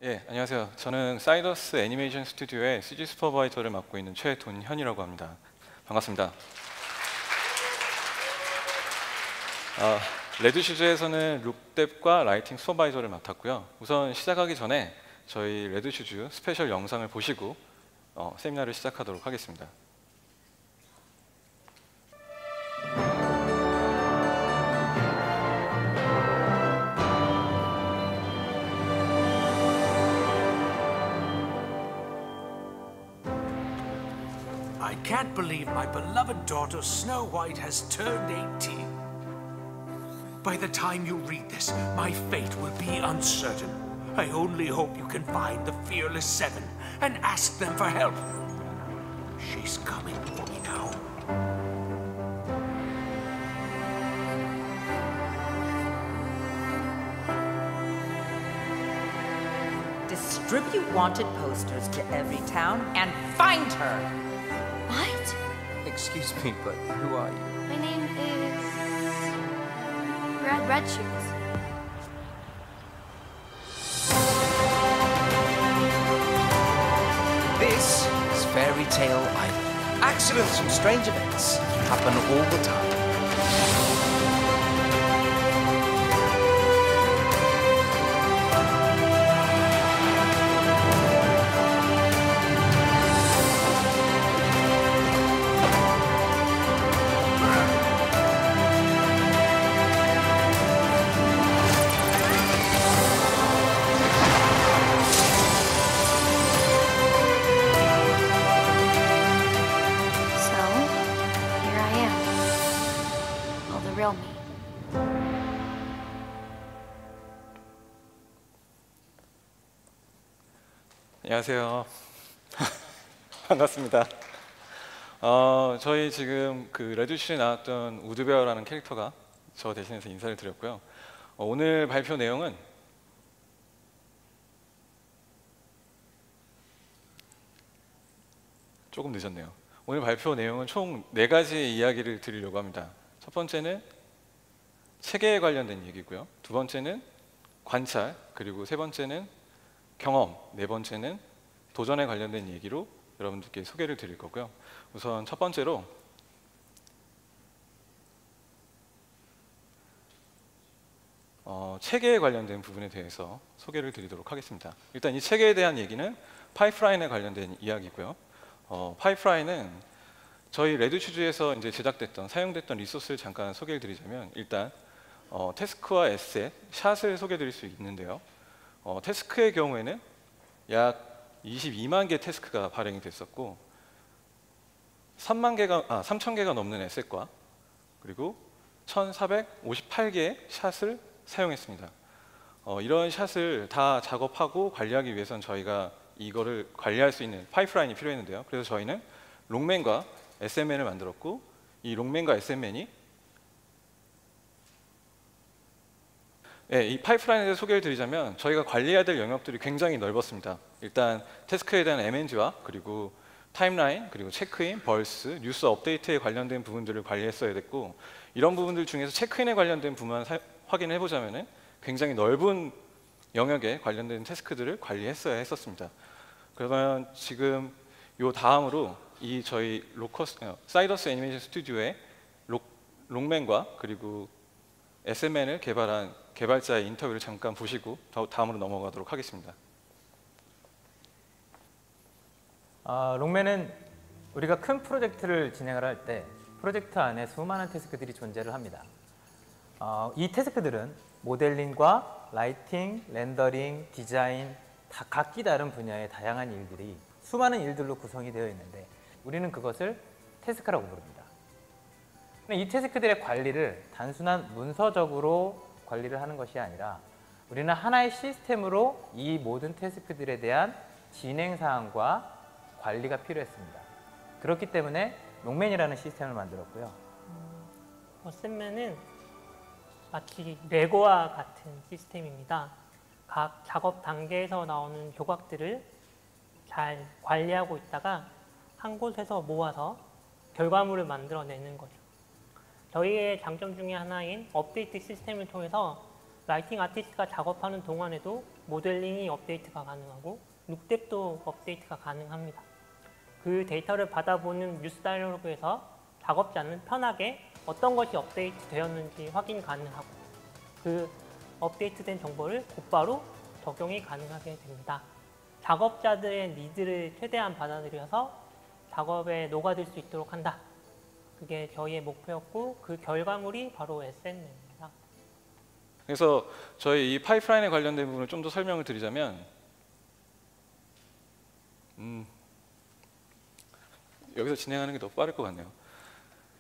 예, 안녕하세요. 저는 사이더스 애니메이션 스튜디오의 CG 슈퍼바이저를 맡고 있는 최돈현이라고 합니다. 반갑습니다. 레드슈즈에서는 룩뎁과 라이팅 슈퍼바이저를 맡았고요. 우선 시작하기 전에 저희 레드슈즈 스페셜 영상을 보시고 세미나를 시작하도록 하겠습니다. I can't believe my beloved daughter Snow White has turned 18. By the time you read this, my fate will be uncertain. I only hope you can find the Fearless Seven and ask them for help. She's coming for me now. Distribute wanted posters to every town and find her! What? Excuse me, but who are you? My name is... Red Shoes. This is Fairy Tale Island. Accidents and strange events happen all the time. 안녕하세요. 반갑습니다. 저희 지금 그 레드슈즈에 나왔던 우드베어라는 캐릭터가 저 대신해서 인사를 드렸고요. 오늘 발표 내용은 조금 늦었네요. 오늘 발표 내용은 총 4가지의 이야기를 드리려고 합니다. 첫 번째는 체계에 관련된 얘기고요. 두 번째는 관찰, 그리고 세 번째는 경험, 네 번째는 도전에 관련된 얘기로 여러분들께 소개를 드릴 거고요. 우선 첫 번째로 체계에 관련된 부분에 대해서 소개를 드리도록 하겠습니다. 일단 이 체계에 대한 얘기는 파이프라인에 관련된 이야기고요. 파이프라인은 저희 레드슈즈에서 이제 제작됐던 사용됐던 리소스를 잠깐 소개를 드리자면 일단 태스크와 에셋, 샷을 소개해 드릴 수 있는데요. 태스크의 경우에는 약 22만 개 태스크가 발행이 됐었고 3,000개가 넘는 에셋과 그리고 1,458개의 샷을 사용했습니다. 이런 샷을 다 작업하고 관리하기 위해서는 저희가 이거를 관리할 수 있는 파이프라인이 필요했는데요. 그래서 저희는 롱맨과 SMN을 만들었고 이 롱맨과 SMN이 이 파이프라인에 대해서 소개를 드리자면 저희가 관리해야 될 영역들이 굉장히 넓었습니다. 일단 태스크에 대한 MNG와 그리고 타임라인, 그리고 체크인, 벌스, 뉴스 업데이트에 관련된 부분들을 관리했어야 됐고 이런 부분들 중에서 체크인에 관련된 부분만 확인해 보자면 굉장히 넓은 영역에 관련된 태스크들을 관리했어야 했었습니다. 그러면 지금 요 다음으로 이 저희 사이더스 애니메이션 스튜디오의 롱맨과 그리고 SMN을 개발한 개발자의 인터뷰를 잠깐 보시고 다음으로 넘어가도록 하겠습니다. 롱맨은 우리가 큰 프로젝트를 진행을 할 때 프로젝트 안에 수많은 태스크들이 존재를 합니다. 이 태스크들은 모델링과 라이팅, 렌더링, 디자인 다 각기 다른 분야의 다양한 일들이 수많은 일들로 구성이 되어 있는데 우리는 그것을 태스크라고 부릅니다. 이 태스크들의 관리를 단순한 문서적으로 관리를 하는 것이 아니라 우리는 하나의 시스템으로 이 모든 태스크들에 대한 진행 사항과 관리가 필요했습니다. 그렇기 때문에 롱맨이라는 시스템을 만들었고요. 어셈맨은 마치 레고와 같은 시스템입니다. 각 작업 단계에서 나오는 조각들을 잘 관리하고 있다가 한 곳에서 모아서 결과물을 만들어내는 거죠. 저희의 장점 중에 하나인 업데이트 시스템을 통해서 라이팅 아티스트가 작업하는 동안에도 모델링이 업데이트가 가능하고 룩뎁도 업데이트가 가능합니다. 그 데이터를 받아보는 뉴스 다이얼로그에서 작업자는 편하게 어떤 것이 업데이트 되었는지 확인 가능하고 그 업데이트된 정보를 곧바로 적용이 가능하게 됩니다. 작업자들의 니즈를 최대한 받아들여서 작업에 녹아들 수 있도록 한다. 그게 저희의 목표였고 그 결과물이 바로 SNM입니다. 그래서 저희 이 파이프라인에 관련된 부분을 좀 더 설명을 드리자면 여기서 진행하는 게 더 빠를 것 같네요.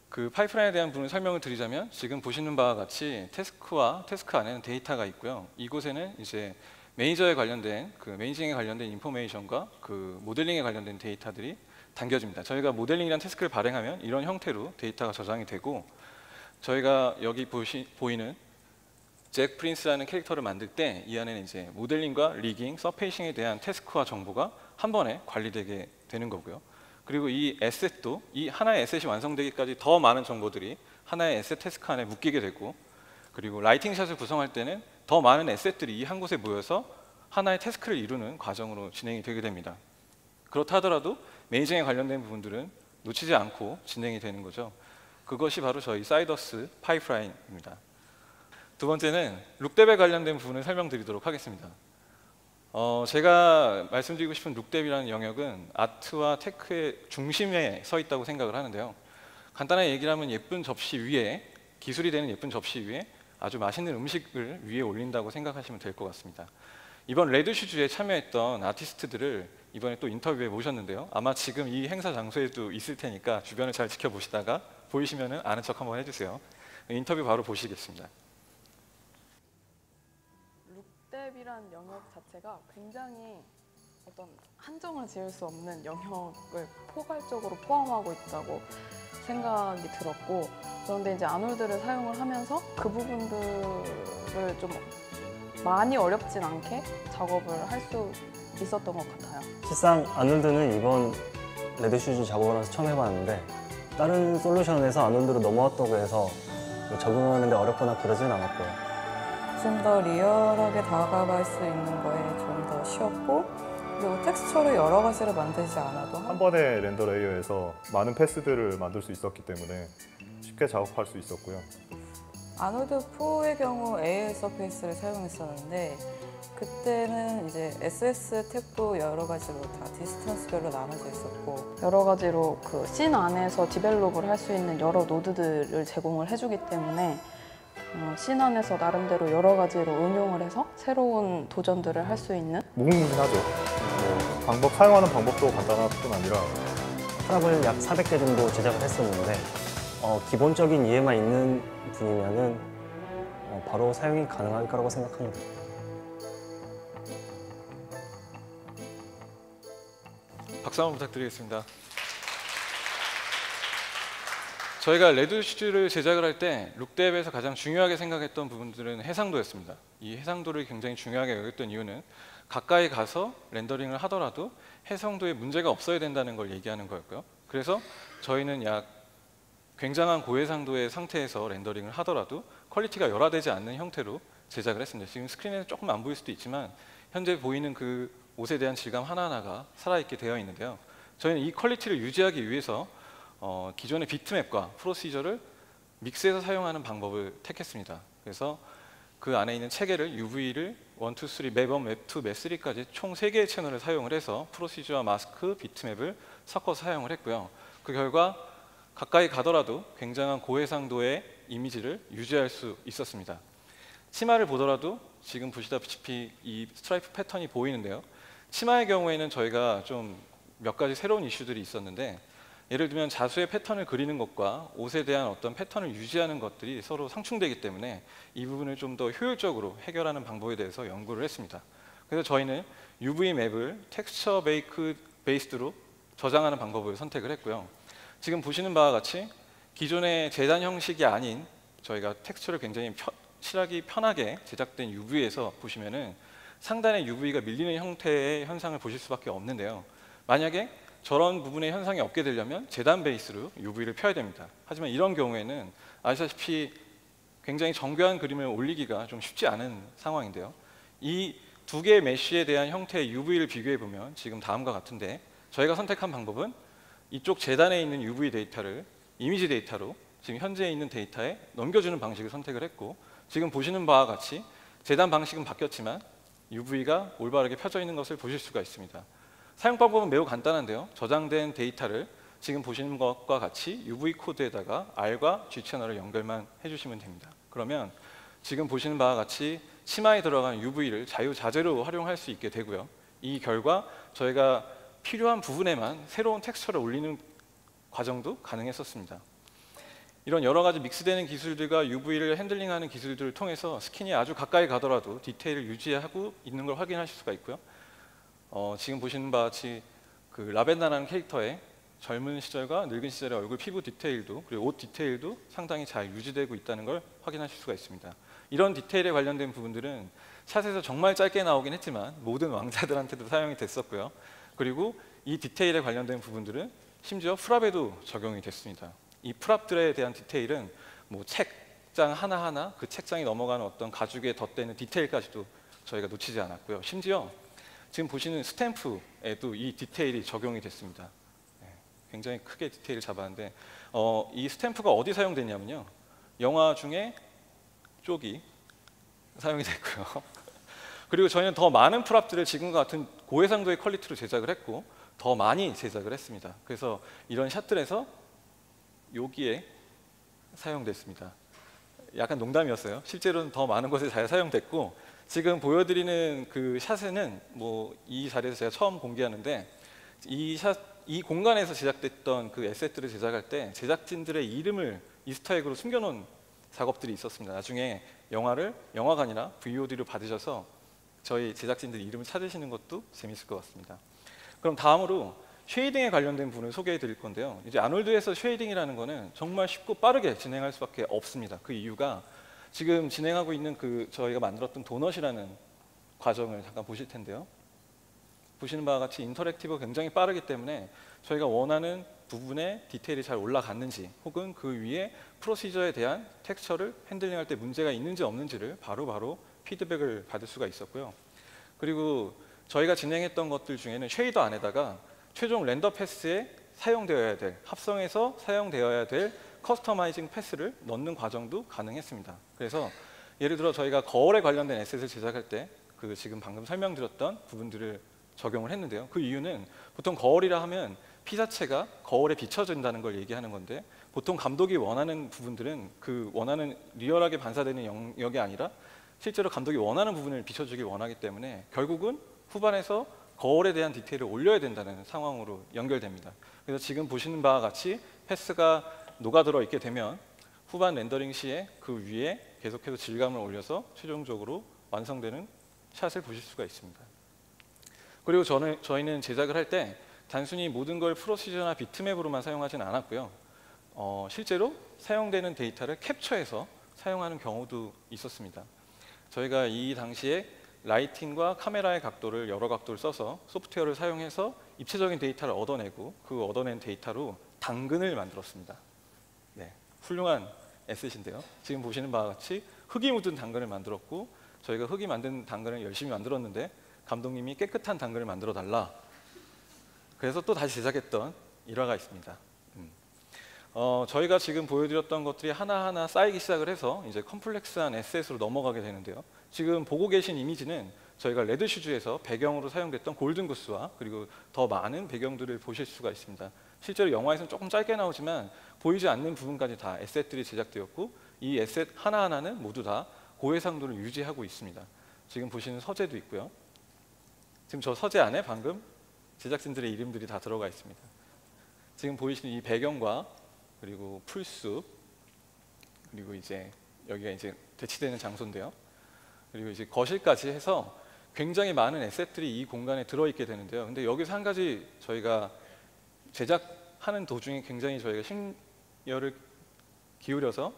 그 파이프라인에 대한 부분을 설명을 드리자면 지금 보시는 바와 같이 태스크와 태스크 안에는 데이터가 있고요. 이곳에는 이제 매니저에 관련된 그 매니징에 관련된 인포메이션과 그 모델링에 관련된 데이터들이 담겨집니다. 저희가 모델링이라는 태스크를 발행하면 이런 형태로 데이터가 저장이 되고 저희가 여기 보이는 잭 프린스라는 캐릭터를 만들 때 이 안에는 이제 모델링과 리깅, 서페이싱에 대한 태스크와 정보가 한 번에 관리되게 되는 거고요. 그리고 이 에셋도 이 하나의 에셋이 완성되기까지 더 많은 정보들이 하나의 에셋 태스크 안에 묶이게 되고 그리고 라이팅샷을 구성할 때는 더 많은 에셋들이 이 한 곳에 모여서 하나의 태스크를 이루는 과정으로 진행이 되게 됩니다. 그렇다 하더라도 매니징에 관련된 부분들은 놓치지 않고 진행이 되는 거죠. 그것이 바로 저희 사이더스 파이프라인입니다. 두 번째는 룩뎁에 관련된 부분을 설명드리도록 하겠습니다. 제가 말씀드리고 싶은 룩뎁이라는 영역은 아트와 테크의 중심에 서 있다고 생각을 하는데요. 간단하게 얘기를 하면 예쁜 접시 위에 기술이 되는 예쁜 접시 위에 아주 맛있는 음식을 위에 올린다고 생각하시면 될 것 같습니다. 이번 레드슈즈에 참여했던 아티스트들을 이번에 또 인터뷰에 모셨는데요. 아마 지금 이 행사 장소에도 있을 테니까 주변을 잘 지켜보시다가 보이시면 아는 척 한번 해주세요. 인터뷰 바로 보시겠습니다. 룩뎁이란 영역 자체가 굉장히 어떤 한정을 지을 수 없는 영역을 포괄적으로 포함하고 있다고 생각이 들었고 그런데 이제 아놀드를 사용을 하면서 그 부분들을 좀 많이 어렵진 않게 작업을 할 수 있었던 것 같아요. 실상 아놀드는 이번 레드슈즈 작업을 하면서 처음 해봤는데 다른 솔루션에서 아놀드로 넘어왔다고 해서 적응하는데 어렵거나 그러진 않았고요. 좀 더 리얼하게 다가갈 수 있는 거에 좀 더 쉬웠고 그리고 텍스처를 여러 가지를 만들지 않아도 한 번의 렌더 레이어에서 많은 패스들을 만들 수 있었기 때문에 쉽게 작업할 수 있었고요. 아놀드 4의 경우 AL 서페이스를 사용했었는데 그때는 이제 SS 탭도 여러 가지로 다 디스턴스별로 나눠져 있었고 여러 가지로 그 씬 안에서 디벨롭을 할 수 있는 여러 노드들을 제공을 해주기 때문에 씬 안에서 나름대로 여러 가지로 응용을 해서 새로운 도전들을 할 수 있는 무궁무진하죠. 사용하는 방법도 간단할 뿐 아니라 프랍을 약 400개 정도 제작을 했었는데 기본적인 이해만 있는 분이면은 바로 사용이 가능할 거라고 생각합니다. 박수 한번 부탁드리겠습니다. 저희가 레드슈즈를 제작을 할 때 룩뎁에서 가장 중요하게 생각했던 부분들은 해상도였습니다. 이 해상도를 굉장히 중요하게 여겼던 이유는 가까이 가서 렌더링을 하더라도 해상도에 문제가 없어야 된다는 걸 얘기하는 거였고요. 그래서 저희는 약 굉장한 고해상도의 상태에서 렌더링을 하더라도 퀄리티가 열화되지 않는 형태로 제작을 했습니다. 지금 스크린에는 조금 안 보일 수도 있지만 현재 보이는 그 옷에 대한 질감 하나하나가 살아있게 되어 있는데요. 저희는 이 퀄리티를 유지하기 위해서 기존의 비트맵과 프로시저를 믹스해서 사용하는 방법을 택했습니다. 그래서 그 안에 있는 체계를 UV를 1, 2, 3, 맵 1, 맵 2, 맵 3까지 총 3개의 채널을 사용을 해서 프로시저와 마스크, 비트맵을 섞어서 사용을 했고요. 그 결과 가까이 가더라도 굉장한 고해상도의 이미지를 유지할 수 있었습니다. 치마를 보더라도 지금 보시다시피 이 스트라이프 패턴이 보이는데요. 치마의 경우에는 저희가 좀 몇 가지 새로운 이슈들이 있었는데 예를 들면 자수의 패턴을 그리는 것과 옷에 대한 어떤 패턴을 유지하는 것들이 서로 상충되기 때문에 이 부분을 좀 더 효율적으로 해결하는 방법에 대해서 연구를 했습니다. 그래서 저희는 UV 맵을 텍스처 베이스드로 저장하는 방법을 선택을 했고요. 지금 보시는 바와 같이 기존의 재단 형식이 아닌 저희가 텍스처를 굉장히 칠하기 편하게 제작된 UV에서 보시면은 상단에 UV가 밀리는 형태의 현상을 보실 수밖에 없는데요. 만약에 저런 부분의 현상이 없게 되려면 재단 베이스로 UV를 펴야 됩니다. 하지만 이런 경우에는 아시다시피 굉장히 정교한 그림을 올리기가 좀 쉽지 않은 상황인데요. 이 두 개의 메쉬에 대한 형태의 UV를 비교해 보면 지금 다음과 같은데, 저희가 선택한 방법은 이쪽 재단에 있는 UV 데이터를 이미지 데이터로 지금 현재 있는 데이터에 넘겨주는 방식을 선택을 했고, 지금 보시는 바와 같이 재단 방식은 바뀌었지만 UV가 올바르게 펴져 있는 것을 보실 수가 있습니다. 사용 방법은 매우 간단한데요. 저장된 데이터를 지금 보시는 것과 같이 UV 코드에다가 R과 G 채널을 연결만 해주시면 됩니다. 그러면 지금 보시는 바와 같이 치마에 들어간 UV를 자유자재로 활용할 수 있게 되고요. 이 결과 저희가 필요한 부분에만 새로운 텍스처를 올리는 과정도 가능했었습니다. 이런 여러 가지 믹스되는 기술들과 UV를 핸들링하는 기술들을 통해서 스킨이 아주 가까이 가더라도 디테일을 유지하고 있는 걸 확인하실 수가 있고요. 지금 보시는 바와 같이 그 라벤다라는 캐릭터의 젊은 시절과 늙은 시절의 얼굴 피부 디테일도, 그리고 옷 디테일도 상당히 잘 유지되고 있다는 걸 확인하실 수가 있습니다. 이런 디테일에 관련된 부분들은 샷에서 정말 짧게 나오긴 했지만 모든 왕자들한테도 사용이 됐었고요. 그리고 이 디테일에 관련된 부분들은 심지어 프랍에도 적용이 됐습니다. 이 프랍들에 대한 디테일은 뭐 책장 하나하나 그 책장이 넘어가는 어떤 가죽에 덧대는 디테일까지도 저희가 놓치지 않았고요. 심지어 지금 보시는 스탬프에도 이 디테일이 적용이 됐습니다. 굉장히 크게 디테일을 잡았는데 이 스탬프가 어디 사용됐냐면요. 영화 중에 쪽이 사용이 됐고요. 그리고 저희는 더 많은 프랍들을 지금과 같은 고해상도의 퀄리티로 제작을 했고 더 많이 제작을 했습니다. 그래서 이런 샷들에서 여기에 사용됐습니다. 약간 농담이었어요. 실제로는 더 많은 곳에 잘 사용됐고, 지금 보여드리는 그 샷에는 뭐 이 자리에서 제가 처음 공개하는데, 이 공간에서 제작됐던 그 에셋들을 제작할 때 제작진들의 이름을 이스터에그로 숨겨놓은 작업들이 있었습니다. 나중에 영화를 영화관이나 VOD로 받으셔서 저희 제작진들 이름을 찾으시는 것도 재밌을 것 같습니다. 그럼 다음으로 쉐이딩에 관련된 부분을 소개해 드릴 건데요. 이제 아놀드에서 쉐이딩이라는 거는 정말 쉽고 빠르게 진행할 수밖에 없습니다. 그 이유가 지금 진행하고 있는 그 저희가 만들었던 도넛이라는 과정을 잠깐 보실 텐데요. 보시는 바와 같이 인터랙티브가 굉장히 빠르기 때문에 저희가 원하는 부분에 디테일이 잘 올라갔는지, 혹은 그 위에 프로시저에 대한 텍스처를 핸들링할 때 문제가 있는지 없는지를 바로바로 피드백을 받을 수가 있었고요. 그리고 저희가 진행했던 것들 중에는 쉐이더 안에다가 최종 렌더 패스에 사용되어야 될, 합성해서 사용되어야 될 커스터마이징 패스를 넣는 과정도 가능했습니다. 그래서 예를 들어 저희가 거울에 관련된 에셋을 제작할 때 그 지금 방금 설명드렸던 부분들을 적용을 했는데요. 그 이유는 보통 거울이라 하면 피사체가 거울에 비춰진다는 걸 얘기하는 건데, 보통 감독이 원하는 부분들은 그 원하는 리얼하게 반사되는 영역이 아니라 실제로 감독이 원하는 부분을 비춰주길 원하기 때문에 결국은 후반에서 거울에 대한 디테일을 올려야 된다는 상황으로 연결됩니다. 그래서 지금 보시는 바와 같이 패스가 녹아들어 있게 되면 후반 렌더링 시에 그 위에 계속해서 질감을 올려서 최종적으로 완성되는 샷을 보실 수가 있습니다. 그리고 저희는 제작을 할 때 단순히 모든 걸 프로시저나 비트맵으로만 사용하지는 않았고요. 실제로 사용되는 데이터를 캡처해서 사용하는 경우도 있었습니다. 저희가 이 당시에 라이팅과 카메라의 각도를 여러 각도를 써서 소프트웨어를 사용해서 입체적인 데이터를 얻어내고 그 얻어낸 데이터로 당근을 만들었습니다. 네, 훌륭한 에셋인데요. 지금 보시는 바와 같이 흙이 묻은 당근을 만들었고, 저희가 흙이 만든 당근을 열심히 만들었는데 감독님이 깨끗한 당근을 만들어 달라. 그래서 또 다시 제작했던 일화가 있습니다. 저희가 지금 보여드렸던 것들이 하나하나 쌓이기 시작을 해서 이제 컴플렉스한 에셋으로 넘어가게 되는데요. 지금 보고 계신 이미지는 저희가 레드슈즈에서 배경으로 사용됐던 골든구스와 그리고 더 많은 배경들을 보실 수가 있습니다. 실제로 영화에서는 조금 짧게 나오지만 보이지 않는 부분까지 다 에셋들이 제작되었고, 이 에셋 하나하나는 모두 다 고해상도를 유지하고 있습니다. 지금 보시는 서재도 있고요. 지금 저 서재 안에 방금 제작진들의 이름들이 다 들어가 있습니다. 지금 보이시는 이 배경과 그리고 풀숲, 그리고 이제 여기가 이제 대치되는 장소인데요. 그리고 이제 거실까지 해서 굉장히 많은 에셋들이 이 공간에 들어있게 되는데요. 근데 여기서 한 가지 저희가 제작하는 도중에 굉장히 저희가 심혈을 기울여서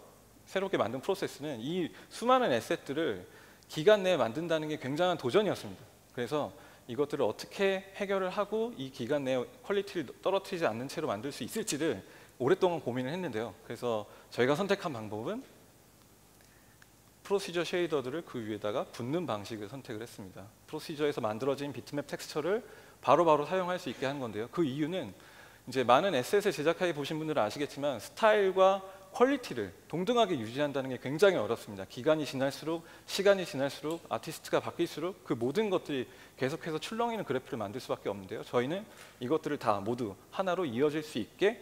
새롭게 만든 프로세스는 이 수많은 에셋들을 기간 내에 만든다는 게 굉장한 도전이었습니다. 그래서 이것들을 어떻게 해결을 하고 이 기간 내에 퀄리티를 떨어뜨리지 않는 채로 만들 수 있을지를 오랫동안 고민을 했는데요. 그래서 저희가 선택한 방법은 프로시저 쉐이더들을 그 위에다가 붓는 방식을 선택을 했습니다. 프로시저에서 만들어진 비트맵 텍스처를 바로바로 사용할 수 있게 한 건데요. 그 이유는 이제 많은 에셋을 제작해 보신 분들은 아시겠지만 스타일과 퀄리티를 동등하게 유지한다는 게 굉장히 어렵습니다. 기간이 지날수록, 시간이 지날수록, 아티스트가 바뀔수록 그 모든 것들이 계속해서 출렁이는 그래프를 만들 수밖에 없는데요. 저희는 이것들을 다 모두 하나로 이어질 수 있게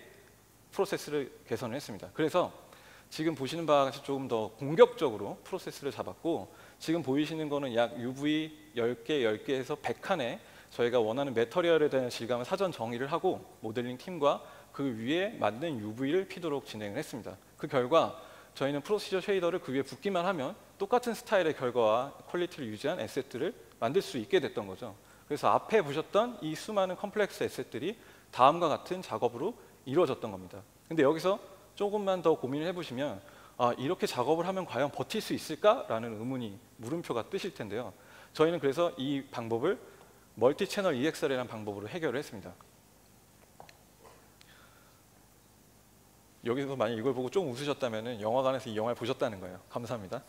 프로세스를 개선을 했습니다. 그래서 지금 보시는 바와 같이 조금 더 공격적으로 프로세스를 잡았고, 지금 보이시는 거는 약 UV 10개, 10개에서 100칸의 저희가 원하는 매터리얼에 대한 질감을 사전 정의를 하고 모델링 팀과 그 위에 맞는 UV를 피도록 진행을 했습니다. 그 결과 저희는 프로시저 쉐이더를 그 위에 붓기만 하면 똑같은 스타일의 결과와 퀄리티를 유지한 에셋들을 만들 수 있게 됐던 거죠. 그래서 앞에 보셨던 이 수많은 컴플렉스 에셋들이 다음과 같은 작업으로 이루어졌던 겁니다. 근데 여기서 조금만 더 고민을 해보시면 이렇게 작업을 하면 과연 버틸 수 있을까라는 의문이 물음표가 뜨실 텐데요. 저희는 그래서 이 방법을 멀티 채널 EXR이라는 방법으로 해결을 했습니다. 여기서 만약 이걸 보고 좀 웃으셨다면 영화관에서 이 영화를 보셨다는 거예요. 감사합니다.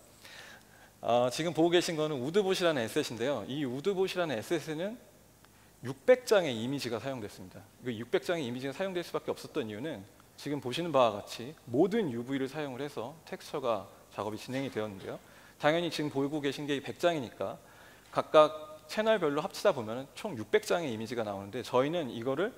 지금 보고 계신 거는 우드봇이라는 에셋인데요. 이 우드봇이라는 에셋에는 600장의 이미지가 사용됐습니다. 그 600장의 이미지가 사용될 수밖에 없었던 이유는 지금 보시는 바와 같이 모든 UV를 사용을 해서 텍스처가 작업이 진행이 되었는데요. 당연히 지금 보고 계신 게 100장이니까 각각 채널별로 합치다 보면 총 600장의 이미지가 나오는데 저희는 이거를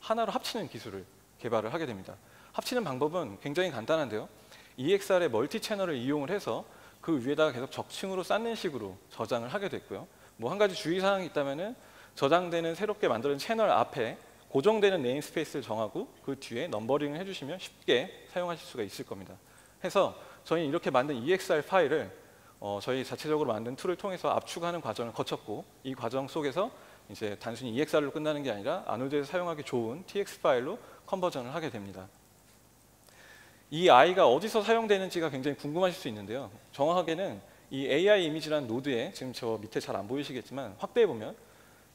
하나로 합치는 기술을 개발을 하게 됩니다. 합치는 방법은 굉장히 간단한데요. EXR의 멀티 채널을 이용을 해서 그 위에다가 계속 적층으로 쌓는 식으로 저장을 하게 됐고요. 뭐 한 가지 주의사항이 있다면은 저장되는 새롭게 만들어진 채널 앞에 고정되는 네임스페이스를 정하고 그 뒤에 넘버링을 해주시면 쉽게 사용하실 수가 있을 겁니다. 해서 저희는 이렇게 만든 EXR 파일을 저희 자체적으로 만든 툴을 통해서 압축하는 과정을 거쳤고, 이 과정 속에서 이제 단순히 EXR로 끝나는 게 아니라 아놀드에서 사용하기 좋은 TX 파일로 컨버전을 하게 됩니다. 이 I가 어디서 사용되는지가 굉장히 궁금하실 수 있는데요. 정확하게는 이 AI 이미지라는 노드에 지금 저 밑에 잘 안 보이시겠지만 확대해 보면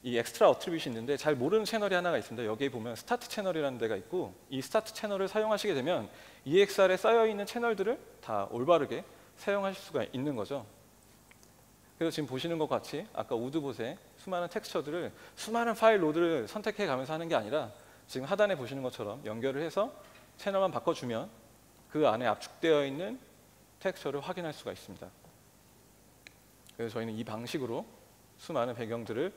이 엑스트라 어트리뷰시 있는데 잘 모르는 채널이 하나가 있습니다. 여기에 보면 스타트 채널이라는 데가 있고, 이 스타트 채널을 사용하시게 되면 EXR에 쌓여있는 채널들을 다 올바르게 사용하실 수가 있는 거죠. 그래서 지금 보시는 것 같이 아까 우드봇의 수많은 텍스처들을 수많은 파일 로드를 선택해 가면서 하는 게 아니라 지금 하단에 보시는 것처럼 연결을 해서 채널만 바꿔주면 그 안에 압축되어 있는 텍스처를 확인할 수가 있습니다. 그래서 저희는 이 방식으로 수많은 배경들을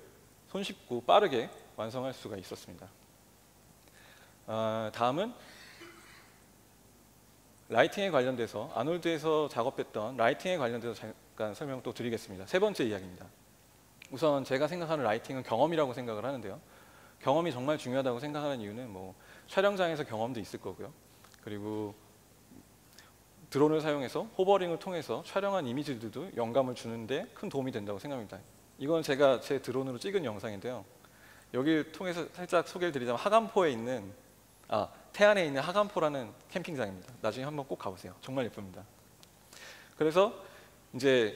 손쉽고 빠르게 완성할 수가 있었습니다. 다음은 라이팅에 관련돼서 아놀드에서 작업했던 라이팅에 관련돼서 잠깐 설명 또 드리겠습니다. 세 번째 이야기입니다. 우선 제가 생각하는 라이팅은 경험이라고 생각을 하는데요. 경험이 정말 중요하다고 생각하는 이유는 뭐 촬영장에서 경험도 있을 거고요. 그리고 드론을 사용해서 호버링을 통해서 촬영한 이미지들도 영감을 주는데 큰 도움이 된다고 생각합니다. 이건 제가 제 드론으로 찍은 영상인데요. 여기를 통해서 살짝 소개를 드리자면 하간포에 있는 태안에 있는 하간포라는 캠핑장입니다. 나중에 한번 꼭 가보세요. 정말 예쁩니다. 그래서 이제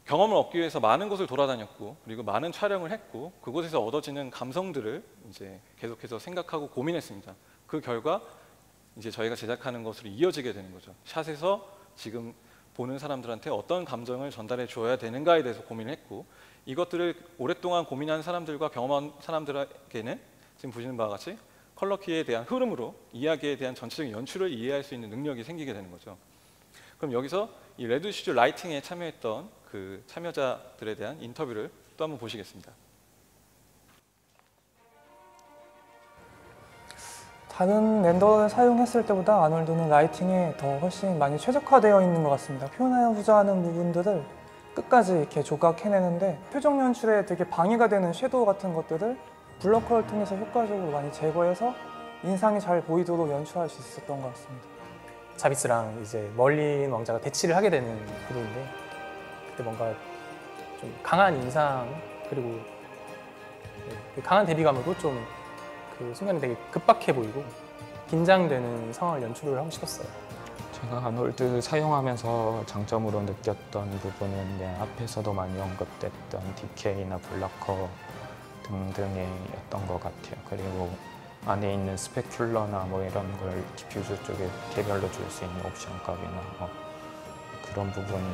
경험을 얻기 위해서 많은 곳을 돌아다녔고, 그리고 많은 촬영을 했고, 그곳에서 얻어지는 감성들을 이제 계속해서 생각하고 고민했습니다. 그 결과 이제 저희가 제작하는 것으로 이어지게 되는 거죠. 샷에서 지금 보는 사람들한테 어떤 감정을 전달해 줘야 되는가에 대해서 고민을 했고, 이것들을 오랫동안 고민한 사람들과 경험한 사람들에게는 지금 보시는 바와 같이 컬러키에 대한 흐름으로 이야기에 대한 전체적인 연출을 이해할 수 있는 능력이 생기게 되는 거죠. 그럼 여기서 이 레드슈즈 라이팅에 참여했던 그 참여자들에 대한 인터뷰를 또 한번 보시겠습니다. 다른 렌더를 사용했을 때보다 아놀드는 라이팅에 더 훨씬 많이 최적화되어 있는 것 같습니다. 표현하고자 하는 부분들을 끝까지 이렇게 조각해내는데 표정 연출에 되게 방해가 되는 섀도우 같은 것들을 블러 컬을 통해서 효과적으로 많이 제거해서 인상이 잘 보이도록 연출할 수 있었던 것 같습니다. 자비스랑 이제 멀린 왕자가 대치를 하게 되는 구도인데, 그때 뭔가 좀 강한 인상 그리고 그 강한 대비감으로 좀 그 순간에 되게 급박해 보이고 긴장되는 상황을 연출을 하고 싶었어요. 제가 아놀드 사용하면서 장점으로 느꼈던 부분은 그냥 앞에서도 많이 언급됐던 디케이나 블러커 등등이었던 것 같아요. 그리고 안에 있는 스페큘러나 뭐 이런 걸 디퓨저 쪽에 개별로 줄 수 있는 옵션 값이나 뭐 그런 부분이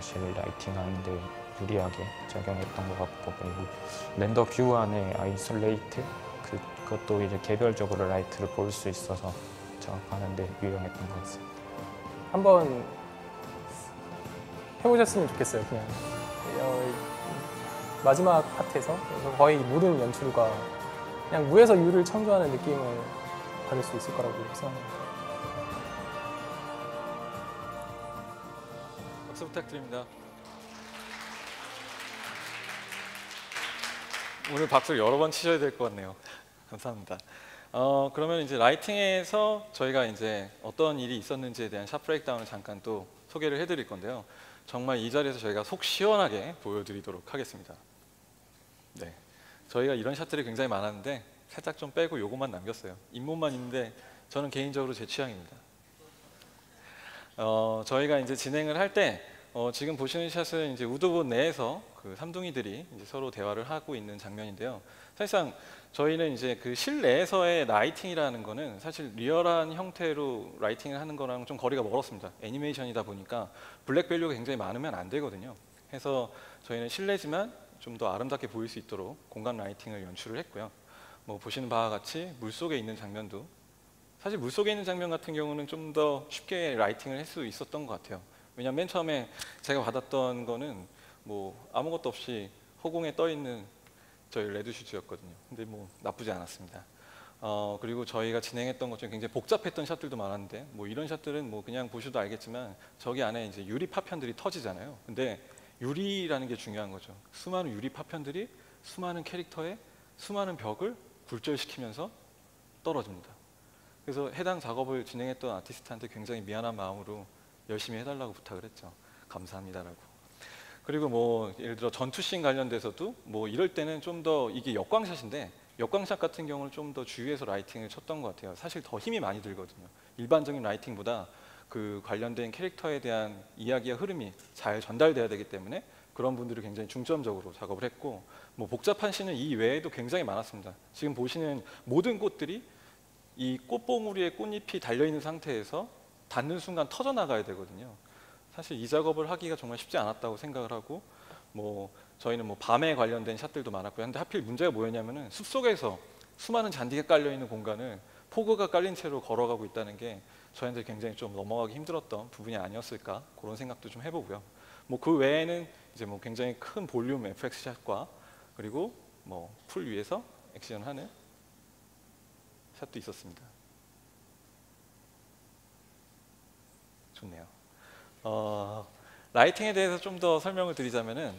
사실 라이팅하는데 유리하게 작용했던 것 같고, 그리고 렌더 뷰 안에 아이솔레이트 그것도 이제 개별적으로 라이트를 볼 수 있어서 작업하는데 유용했던 것 같습니다. 한번 해보셨으면 좋겠어요. 그냥 마지막 파트에서 거의 모든 연출과 그냥 무에서 유를 창조하는 느낌을 받을 수 있을 거라고 생각합니다. 박수 부탁드립니다. 오늘 박수를 여러 번 치셔야 될 것 같네요. 감사합니다. 그러면 이제 라이팅에서 저희가 이제 어떤 일이 있었는지에 대한 샷 브레이크다운을 잠깐 또 소개를 해드릴 건데요. 정말 이 자리에서 저희가 속 시원하게 보여드리도록 하겠습니다. 네, 저희가 이런 샷들이 굉장히 많았는데 살짝 좀 빼고 요것만 남겼어요. 잇몸만 있는데 저는 개인적으로 제 취향입니다. 저희가 이제 진행을 할 때 지금 보시는 샷은 이제 우드봇 내에서 그 삼둥이들이 이제 서로 대화를 하고 있는 장면인데요. 사실상 저희는 이제 그 실내에서의 라이팅이라는 거는 사실 리얼한 형태로 라이팅을 하는 거랑 좀 거리가 멀었습니다. 애니메이션이다 보니까 블랙 밸류가 굉장히 많으면 안 되거든요. 그래서 저희는 실내지만 좀 더 아름답게 보일 수 있도록 공간 라이팅을 연출을 했고요. 뭐 보시는 바와 같이 물속에 있는 장면도, 사실 물속에 있는 장면 같은 경우는 좀 더 쉽게 라이팅을 할 수 있었던 것 같아요. 왜냐면 맨 처음에 제가 받았던 거는 뭐 아무것도 없이 허공에 떠 있는 저희 레드 슈즈였거든요. 근데 뭐 나쁘지 않았습니다. 그리고 저희가 진행했던 것 중에 굉장히 복잡했던 샷들도 많았는데, 뭐 이런 샷들은 뭐 그냥 보셔도 알겠지만 저기 안에 이제 유리 파편들이 터지잖아요. 근데 유리라는 게 중요한 거죠. 수많은 유리 파편들이 수많은 캐릭터의 수많은 벽을 굴절시키면서 떨어집니다. 그래서 해당 작업을 진행했던 아티스트한테 굉장히 미안한 마음으로 열심히 해달라고 부탁을 했죠. 감사합니다라고. 그리고 뭐 예를 들어 전투씬 관련돼서도 뭐 이럴 때는 좀 더, 이게 역광샷인데 역광샷 같은 경우는 좀 더 주의해서 라이팅을 쳤던 것 같아요. 사실 더 힘이 많이 들거든요. 일반적인 라이팅보다 그 관련된 캐릭터에 대한 이야기와 흐름이 잘 전달돼야 되기 때문에 그런 분들이 굉장히 중점적으로 작업을 했고, 뭐 복잡한 씬은 이 외에도 굉장히 많았습니다. 지금 보시는 모든 꽃들이 이 꽃봉우리에 꽃잎이 달려있는 상태에서 닿는 순간 터져나가야 되거든요. 사실 이 작업을 하기가 정말 쉽지 않았다고 생각을 하고, 뭐 저희는 뭐 밤에 관련된 샷들도 많았고요. 근데 하필 문제가 뭐였냐면은 숲속에서 수많은 잔디가 깔려있는 공간을 포그가 깔린 채로 걸어가고 있다는 게 저희한테 굉장히 좀 넘어가기 힘들었던 부분이 아니었을까, 그런 생각도 좀 해보고요. 뭐 그 외에는 이제 뭐 굉장히 큰 볼륨 FX 샷과 그리고 뭐 풀 위에서 액션하는 샷도 있었습니다. 좋네요. 라이팅에 대해서 좀 더 설명을 드리자면은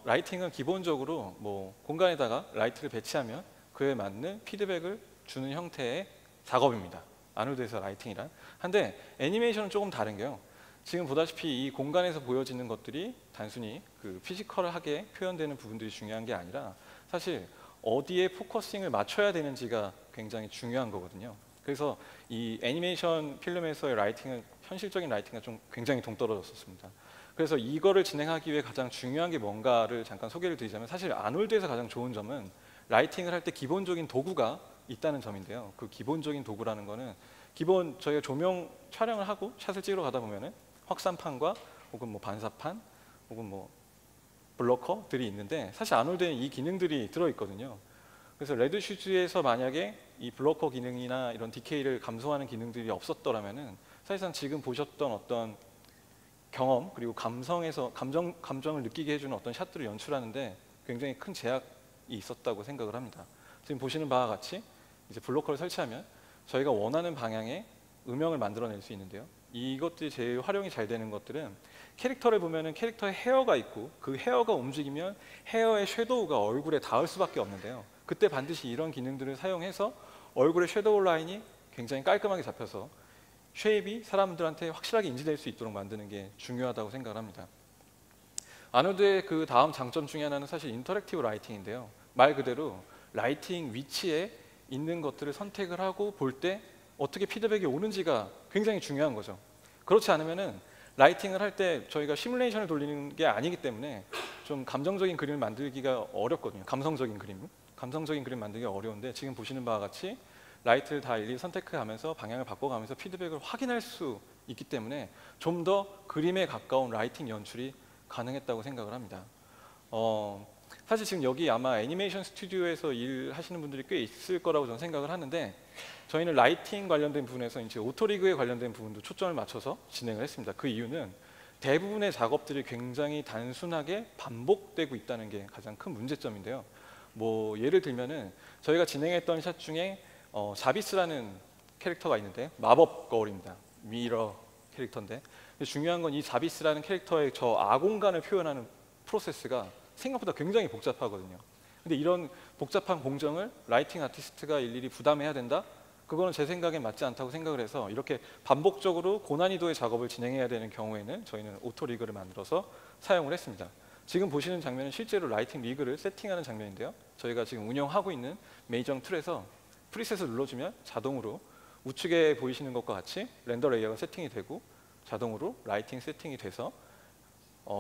라이팅은 기본적으로 뭐 공간에다가 라이트를 배치하면 그에 맞는 피드백을 주는 형태의 작업입니다. 아놀드에서 라이팅이란. 한데 애니메이션은 조금 다른 게요. 지금 보다시피 이 공간에서 보여지는 것들이 단순히 그 피지컬하게 표현되는 부분들이 중요한 게 아니라 사실 어디에 포커싱을 맞춰야 되는지가 굉장히 중요한 거거든요. 그래서 이 애니메이션 필름에서의 라이팅은 현실적인 라이팅과 좀 굉장히 동떨어졌었습니다. 그래서 이거를 진행하기 위해 가장 중요한 게 뭔가를 잠깐 소개를 드리자면, 사실 아놀드에서 가장 좋은 점은 라이팅을 할 때 기본적인 도구가 있다는 점인데요. 그 기본적인 도구라는 거는 기본 저희가 조명 촬영을 하고 샷을 찍으러 가다 보면은 확산판과 혹은 뭐 반사판 혹은 뭐 블러커들이 있는데, 사실 아놀드에는 이 기능들이 들어있거든요. 그래서 레드 슈즈에서 만약에 이 블러커 기능이나 이런 디케이를 감소하는 기능들이 없었더라면은 사실상 지금 보셨던 어떤 경험 그리고 감정을 느끼게 해주는 어떤 샷들을 연출하는데 굉장히 큰 제약이 있었다고 생각을 합니다. 지금 보시는 바와 같이 이제 블러커를 설치하면 저희가 원하는 방향의 음영을 만들어낼 수 있는데요. 이것들이 제일 활용이 잘 되는 것들은 캐릭터를 보면은 캐릭터의 헤어가 있고 그 헤어가 움직이면 헤어의 섀도우가 얼굴에 닿을 수밖에 없는데요. 그때 반드시 이런 기능들을 사용해서 얼굴의 섀도우 라인이 굉장히 깔끔하게 잡혀서 쉐입이 사람들한테 확실하게 인지될 수 있도록 만드는 게 중요하다고 생각을 합니다. 아놀드의 그 다음 장점 중에 하나는 사실 인터랙티브 라이팅인데요. 말 그대로 라이팅 위치에 있는 것들을 선택을 하고 볼 때 어떻게 피드백이 오는지가 굉장히 중요한 거죠. 그렇지 않으면은 라이팅을 할 때 저희가 시뮬레이션을 돌리는 게 아니기 때문에 좀 감정적인 그림을 만들기가 어렵거든요. 감성적인 그림 만들기가 어려운데, 지금 보시는 바와 같이 라이트를 다 일일이 선택하면서 방향을 바꿔가면서 피드백을 확인할 수 있기 때문에 좀 더 그림에 가까운 라이팅 연출이 가능했다고 생각을 합니다. 사실 지금 여기 아마 애니메이션 스튜디오에서 일하시는 분들이 꽤 있을 거라고 저는 생각을 하는데 저희는 라이팅 관련된 부분에서 이제 오토리그에 관련된 부분도 초점을 맞춰서 진행을 했습니다. 그 이유는 대부분의 작업들이 굉장히 단순하게 반복되고 있다는 게 가장 큰 문제점인데요. 뭐 예를 들면은 저희가 진행했던 샷 중에 자비스라는 캐릭터가 있는데 마법 거울입니다. 미러 캐릭터인데 중요한 건 이 자비스라는 캐릭터의 저 아공간을 표현하는 프로세스가 생각보다 굉장히 복잡하거든요. 근데 이런 복잡한 공정을 라이팅 아티스트가 일일이 부담해야 된다? 그거는 제 생각엔 맞지 않다고 생각을 해서 이렇게 반복적으로 고난이도의 작업을 진행해야 되는 경우에는 저희는 오토리그를 만들어서 사용을 했습니다. 지금 보시는 장면은 실제로 라이팅 리그를 세팅하는 장면인데요. 저희가 지금 운영하고 있는 메이정 툴에서 프리셋을 눌러주면 자동으로 우측에 보이시는 것과 같이 렌더 레이어가 세팅이 되고 자동으로 라이팅 세팅이 돼서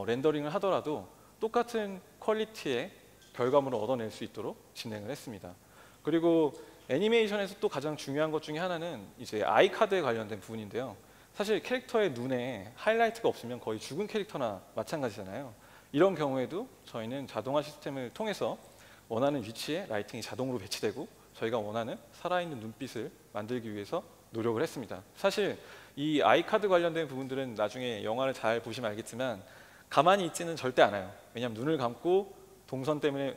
렌더링을 하더라도 똑같은 퀄리티의 결과물을 얻어낼 수 있도록 진행을 했습니다. 그리고 애니메이션에서 또 가장 중요한 것 중에 하나는 이제 아이 카드에 관련된 부분인데요. 사실 캐릭터의 눈에 하이라이트가 없으면 거의 죽은 캐릭터나 마찬가지잖아요. 이런 경우에도 저희는 자동화 시스템을 통해서 원하는 위치에 라이팅이 자동으로 배치되고 저희가 원하는 살아있는 눈빛을 만들기 위해서 노력을 했습니다. 사실 이 아이 카드 관련된 부분들은 나중에 영화를 잘 보시면 알겠지만 가만히 있지는 절대 않아요. 왜냐하면 눈을 감고 동선 때문에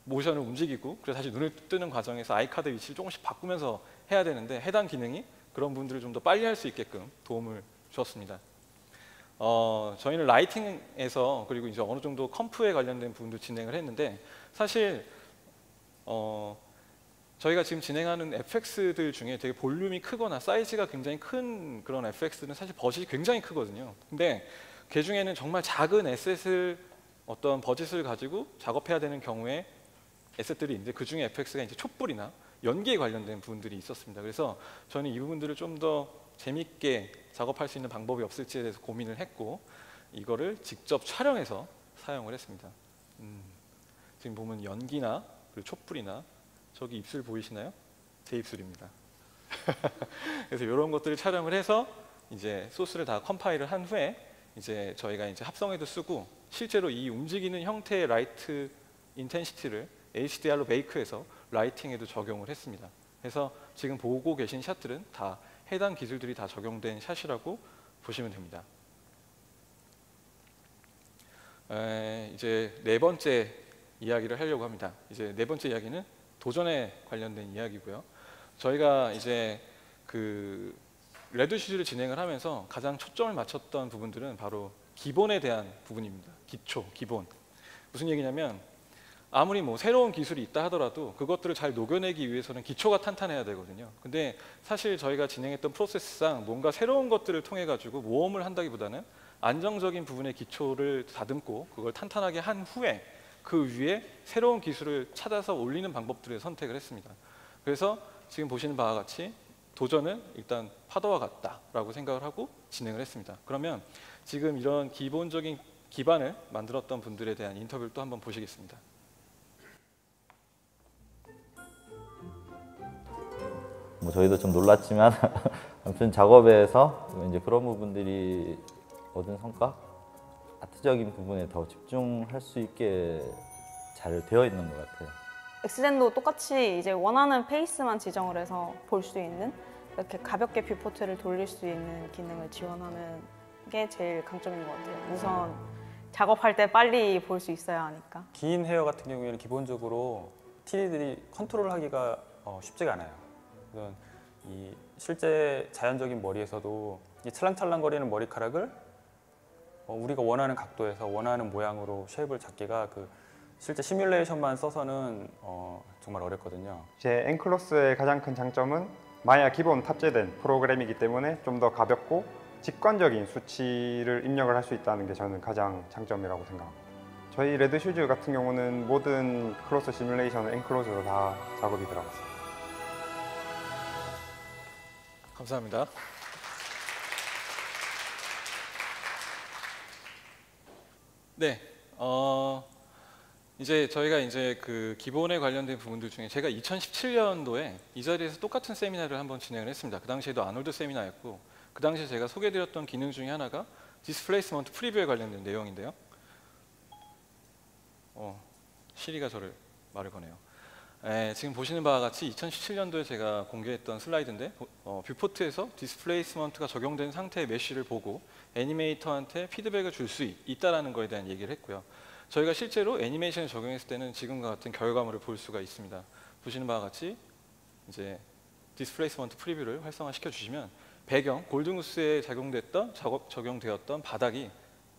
모션을 움직이고 그래서 다시 눈을 뜨는 과정에서 아이카드 위치를 조금씩 바꾸면서 해야 되는데 해당 기능이 그런 부분들을 좀 더 빨리 할 수 있게끔 도움을 주었습니다. 저희는 라이팅에서 그리고 이제 어느 정도 컴프에 관련된 부분도 진행을 했는데 사실 저희가 지금 진행하는 FX들 중에 되게 볼륨이 크거나 사이즈가 굉장히 큰 그런 FX들은 사실 버짓이 굉장히 크거든요. 근데 그 중에는 정말 작은 에셋을 어떤 버짓을 가지고 작업해야 되는 경우에 에셋들이 있는데 그 중에 FX가 이제 촛불이나 연기에 관련된 부분들이 있었습니다. 그래서 저는 이 부분들을 좀 더 재밌게 작업할 수 있는 방법이 없을지에 대해서 고민을 했고 이거를 직접 촬영해서 사용을 했습니다. 지금 보면 연기나 그리고 촛불이나 저기 입술 보이시나요? 제 입술입니다. 그래서 이런 것들을 촬영을 해서 이제 소스를 다 컴파일을 한 후에 이제 저희가 이제 합성에도 쓰고 실제로 이 움직이는 형태의 라이트 인텐시티를 HDR로 메이크해서 라이팅에도 적용을 했습니다. 그래서 지금 보고 계신 샷들은 다 해당 기술들이 다 적용된 샷이라고 보시면 됩니다. 이제 네 번째 이야기를 하려고 합니다. 이제 네 번째 이야기는 도전에 관련된 이야기고요. 저희가 이제 그 레드슈즈를 진행을 하면서 가장 초점을 맞췄던 부분들은 바로 기본에 대한 부분입니다. 기초, 기본. 무슨 얘기냐면 아무리 뭐 새로운 기술이 있다 하더라도 그것들을 잘 녹여내기 위해서는 기초가 탄탄해야 되거든요. 근데 사실 저희가 진행했던 프로세스상 뭔가 새로운 것들을 통해 가지고 모험을 한다기보다는 안정적인 부분의 기초를 다듬고 그걸 탄탄하게 한 후에 그 위에 새로운 기술을 찾아서 올리는 방법들을 선택을 했습니다. 그래서 지금 보시는 바와 같이 도전은 일단 파도와 같다라고 생각을 하고 진행을 했습니다. 그러면 지금 이런 기본적인 기반을 만들었던 분들에 대한 인터뷰를 또 한번 보시겠습니다. 뭐 저희도 좀 놀랐지만 아무튼 작업에서 이제 그런 부분들이 얻은 성과, 아트적인 부분에 더 집중할 수 있게 잘 되어 있는 것 같아요. 엑스젠도 똑같이 이제 원하는 페이스만 지정을 해서 볼 수 있는 이렇게 가볍게 뷰포트를 돌릴 수 있는 기능을 지원하는 게 제일 강점인 것 같아요. 우선 작업할 때 빨리 볼 수 있어야 하니까. 긴 헤어 같은 경우에는 기본적으로 TD들이 컨트롤하기가 쉽지가 않아요. 그래서 이 실제 자연적인 머리에서도 이 찰랑찰랑거리는 머리카락을 우리가 원하는 각도에서 원하는 모양으로 쉐입을 잡기가 그 실제 시뮬레이션만 써서는 정말 어렵거든요. 제 엔클로스의 가장 큰 장점은 마야 기본 탑재된 프로그램이기 때문에 좀 더 가볍고 직관적인 수치를 입력을 할 수 있다는 게 저는 가장 장점이라고 생각합니다. 저희 레드슈즈 같은 경우는 모든 클로스 시뮬레이션을 엔클로스로 다 작업이 들어갔어요. 감사합니다. 네, 이제 저희가 이제 그 기본에 관련된 부분들 중에 제가 2017년도에 이 자리에서 똑같은 세미나를 한번 진행을 했습니다. 그 당시에도 아놀드 세미나였고 그 당시에 제가 소개드렸던 기능 중에 하나가 디스플레이스먼트 프리뷰에 관련된 내용인데요. 시리가 저를 말을 거네요. 지금 보시는 바와 같이 2017년도에 제가 공개했던 슬라이드인데 뷰포트에서 디스플레이스먼트가 적용된 상태의 메쉬를 보고 애니메이터한테 피드백을 줄 수 있다는 거에 대한 얘기를 했고요. 저희가 실제로 애니메이션을 적용했을 때는 지금과 같은 결과물을 볼 수가 있습니다. 보시는 바와 같이 이제 디스플레이스먼트 프리뷰를 활성화시켜 주시면 배경 골드무스에 적용되었던 바닥이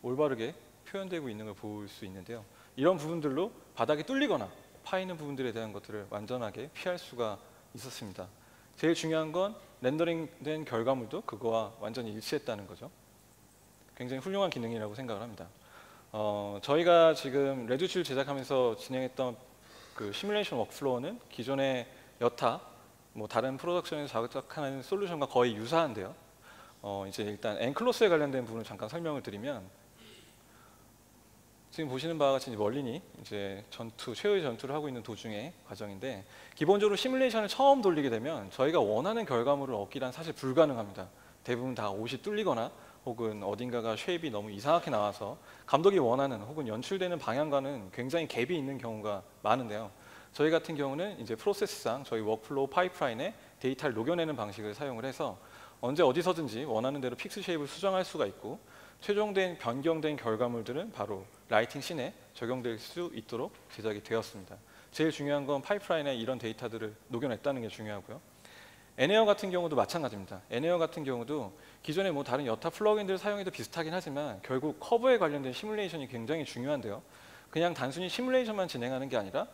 올바르게 표현되고 있는 걸 볼 수 있는데요. 이런 부분들로 바닥이 뚫리거나 파이는 부분들에 대한 것들을 완전하게 피할 수가 있었습니다. 제일 중요한 건 렌더링된 결과물도 그거와 완전히 일치했다는 거죠. 굉장히 훌륭한 기능이라고 생각을 합니다. 저희가 지금 레드실 제작하면서 진행했던 그 시뮬레이션 워크플로우는 기존의 여타 다른 프로덕션에서 제작하는 솔루션과 거의 유사한데요. 이제 일단 엔클로스에 관련된 부분을 잠깐 설명을 드리면 지금 보시는 바와 같이 멀린이 이제 최후의 전투를 하고 있는 도중의 과정인데 기본적으로 시뮬레이션을 처음 돌리게 되면 저희가 원하는 결과물을 얻기란 사실 불가능합니다. 대부분 다 옷이 뚫리거나 혹은 어딘가가 쉐입이 너무 이상하게 나와서 감독이 원하는 혹은 연출되는 방향과는 굉장히 갭이 있는 경우가 많은데요. 저희 같은 경우는 이제 프로세스상 저희 워크플로우 파이프라인에 데이터를 녹여내는 방식을 사용을 해서 언제 어디서든지 원하는 대로 픽스 쉐입을 수정할 수가 있고 최종된 변경된 결과물들은 바로 라이팅 씬에 적용될 수 있도록 제작이 되었습니다. 제일 중요한 건 파이프라인에 이런 데이터들을 녹여냈다는 게 중요하고요. 애네어 같은 경우도 마찬가지입니다. 애네어 같은 경우도 기존에 다른 여타 플러그인들을 사용해도 비슷하긴 하지만 결국 커브에 관련된 시뮬레이션이 굉장히 중요한데요. 그냥 단순히 시뮬레이션만 진행하는 게 아니라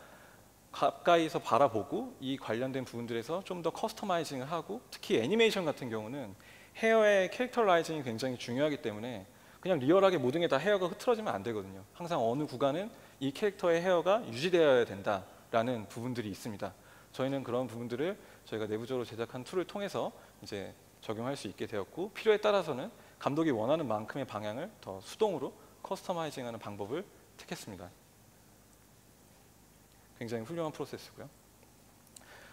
가까이서 바라보고 이 관련된 부분들에서 좀 더 커스터마이징을 하고 특히 애니메이션 같은 경우는 헤어의 캐릭터라이징이 굉장히 중요하기 때문에 그냥 리얼하게 모든 게 다 헤어가 흐트러지면 안 되거든요. 항상 어느 구간은 이 캐릭터의 헤어가 유지되어야 된다라는 부분들이 있습니다. 저희는 그런 부분들을 저희가 내부적으로 제작한 툴을 통해서 이제 적용할 수 있게 되었고 필요에 따라서는 감독이 원하는 만큼의 방향을 더 수동으로 커스터마이징하는 방법을 택했습니다. 굉장히 훌륭한 프로세스고요.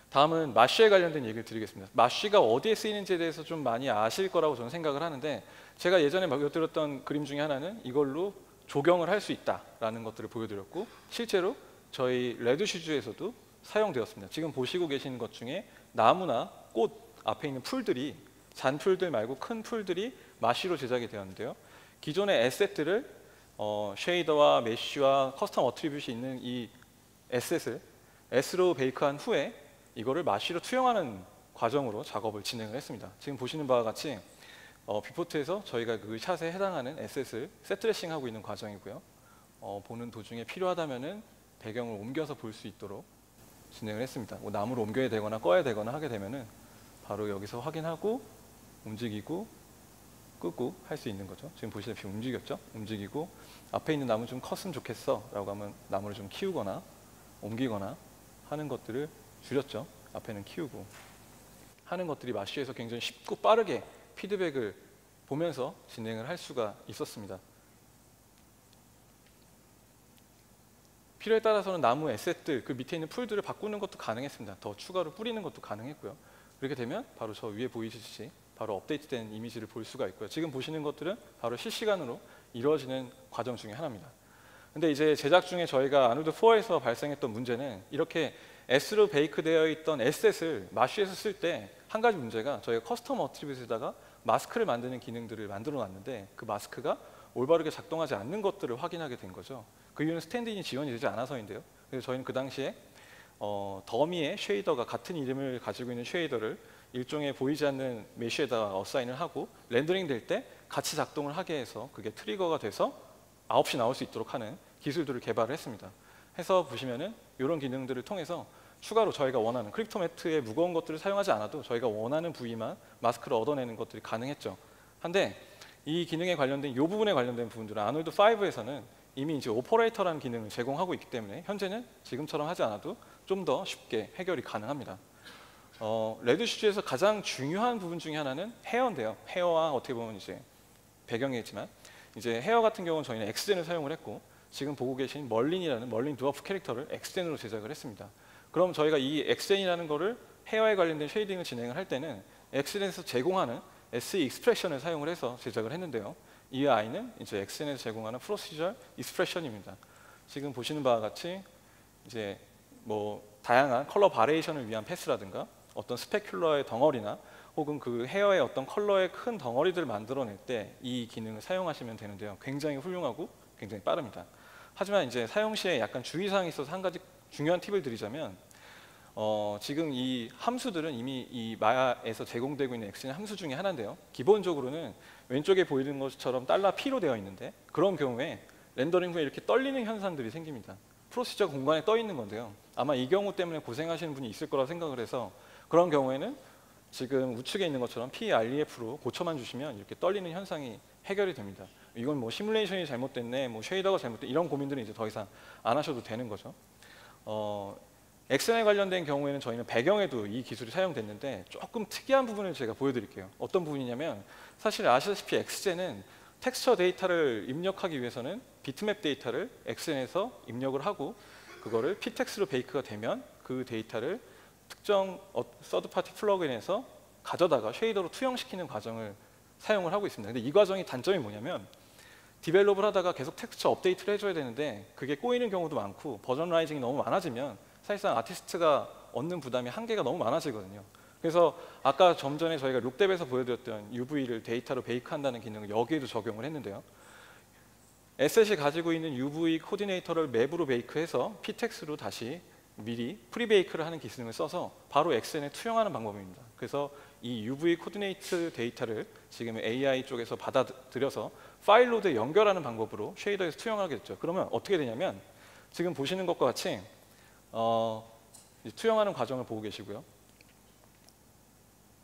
다음은 마쉬에 관련된 얘기를 드리겠습니다. 마쉬가 어디에 쓰이는지에 대해서 좀 많이 아실 거라고 저는 생각을 하는데 제가 예전에 보여드렸던 그림 중에 하나는 이걸로 조경을 할 수 있다라는 것들을 보여드렸고 실제로 저희 레드슈즈에서도 사용되었습니다. 지금 보시고 계시는 것 중에 나무나 꽃 앞에 있는 풀들이 잔풀들 말고 큰 풀들이 마쉬로 제작이 되었는데요. 기존의 에셋들을 쉐이더와 메쉬와 커스텀 어트리뷰시 있는 이 에셋을 S로 베이크한 후에 이거를 마쉬로 투영하는 과정으로 작업을 진행을 했습니다. 지금 보시는 바와 같이 뷰포트에서 저희가 그 샷에 해당하는 에셋을 셋드레싱하고 있는 과정이고요. 보는 도중에 필요하다면은 배경을 옮겨서 볼 수 있도록 진행을 했습니다. 나무를 옮겨야 되거나 꺼야 되거나 하게 되면은 바로 여기서 확인하고 움직이고 끄고 할 수 있는 거죠. 지금 보시다시피 움직였죠? 움직이고 앞에 있는 나무 좀 컸으면 좋겠어 라고 하면 나무를 좀 키우거나 옮기거나 하는 것들을 줄였죠. 앞에는 키우고 하는 것들이 마쉬에서 굉장히 쉽고 빠르게 피드백을 보면서 진행을 할 수가 있었습니다. 필요에 따라서는 나무 에셋들, 그 밑에 있는 풀들을 바꾸는 것도 가능했습니다. 더 추가로 뿌리는 것도 가능했고요. 그렇게 되면 바로 저 위에 보이시듯이 바로 업데이트된 이미지를 볼 수가 있고요. 지금 보시는 것들은 바로 실시간으로 이루어지는 과정 중에 하나입니다. 근데 이제 제작 중에 저희가 아놀드 4에서 발생했던 문제는 이렇게 S로 베이크되어 있던 에셋을 마쉬에서 쓸 때 한 가지 문제가 저희가 커스텀 어트리뷰트에다가 마스크를 만드는 기능들을 만들어 놨는데 그 마스크가 올바르게 작동하지 않는 것들을 확인하게 된 거죠. 그 이유는 스탠드인이 지원이 되지 않아서인데요. 그래서 저희는 그 당시에 더미의 쉐이더가 같은 이름을 가지고 있는 쉐이더를 일종의 보이지 않는 메쉬에다가 어사인을 하고 렌더링 될 때 같이 작동을 하게 해서 그게 트리거가 돼서 아웃이 나올 수 있도록 하는 기술들을 개발을 했습니다. 해서 보시면은 이런 기능들을 통해서 추가로 저희가 원하는 크립토 매트의 무거운 것들을 사용하지 않아도 저희가 원하는 부위만 마스크를 얻어내는 것들이 가능했죠. 한데 이 기능에 관련된 이 부분에 관련된 부분들은 아놀드 5에서는 이미 이제 오퍼레이터라는 기능을 제공하고 있기 때문에 현재는 지금처럼 하지 않아도 좀 더 쉽게 해결이 가능합니다. 레드슈즈에서 가장 중요한 부분 중에 하나는 헤어인데요. 헤어와 어떻게 보면 이제 배경이겠지만 이제 헤어 같은 경우는 저희는 엑스젠을 사용을 했고 지금 보고 계신 멀린이라는 멀린 드워프 캐릭터를 엑스젠으로 제작을 했습니다. 그럼 저희가 이 엑스젠이라는 거를 헤어에 관련된 쉐이딩을 진행을 할 때는 엑스젠에서 제공하는 SE 익스프레션을 사용을 해서 제작을 했는데요. 이 i는 이제 XN에서 제공하는 프로시저 익스프레션입니다. 지금 보시는 바와 같이 이제 뭐 다양한 컬러 바리에이션을 위한 패스라든가 어떤 스페큘러의 덩어리나 혹은 그 헤어의 어떤 컬러의 큰 덩어리들을 만들어낼 때 이 기능을 사용하시면 되는데요. 굉장히 훌륭하고 굉장히 빠릅니다. 하지만 이제 사용 시에 약간 주의사항이 있어서 한 가지 중요한 팁을 드리자면 지금 이 함수들은 이미 이 마야에서 제공되고 있는 엑스의 함수 중에 하나인데요. 기본적으로는 왼쪽에 보이는 것처럼 $P로 되어 있는데 그런 경우에 렌더링 후에 이렇게 떨리는 현상들이 생깁니다. 프로시저 공간에 떠 있는 건데요. 아마 이 경우 때문에 고생하시는 분이 있을 거라고 생각을 해서 그런 경우에는 지금 우측에 있는 것처럼 PREF로 고쳐만 주시면 이렇게 떨리는 현상이 해결이 됩니다. 이건 뭐 시뮬레이션이 잘못됐네, 뭐 쉐이더가 잘못됐네 이런 고민들은 이제 더 이상 안 하셔도 되는 거죠. 엑스에 관련된 경우에는 저희는 배경에도 이 기술이 사용됐는데 조금 특이한 부분을 제가 보여드릴게요. 어떤 부분이냐면 사실 아시다시피 엑스젠은 텍스처 데이터를 입력하기 위해서는 비트맵 데이터를 엑스젠에서 입력을 하고 그거를 ptext로 베이크가 되면 그 데이터를 특정 서드파티 플러그인에서 가져다가 쉐이더로 투영시키는 과정을 사용을 하고 있습니다. 근데 이 과정이 단점이 뭐냐면 디벨롭을 하다가 계속 텍스처 업데이트를 해줘야 되는데 그게 꼬이는 경우도 많고 버전 라이징이 너무 많아지면 사실상 아티스트가 얻는 부담이 한계가 너무 많아지거든요. 그래서 아까 좀 전에 저희가 룩뎁에서 보여드렸던 UV를 데이터로 베이크한다는 기능을 여기에도 적용을 했는데요. 에셋이 가지고 있는 UV 코디네이터를 맵으로 베이크해서 ptext로 다시 미리 프리베이크를 하는 기능을 써서 바로 XN에 투영하는 방법입니다. 그래서 이 UV 코디네이트 데이터를 지금 AI 쪽에서 받아들여서 파일로드에 연결하는 방법으로 쉐이더에서 투영하게 됐죠. 그러면 어떻게 되냐면 지금 보시는 것과 같이 투영하는 과정을 보고 계시고요.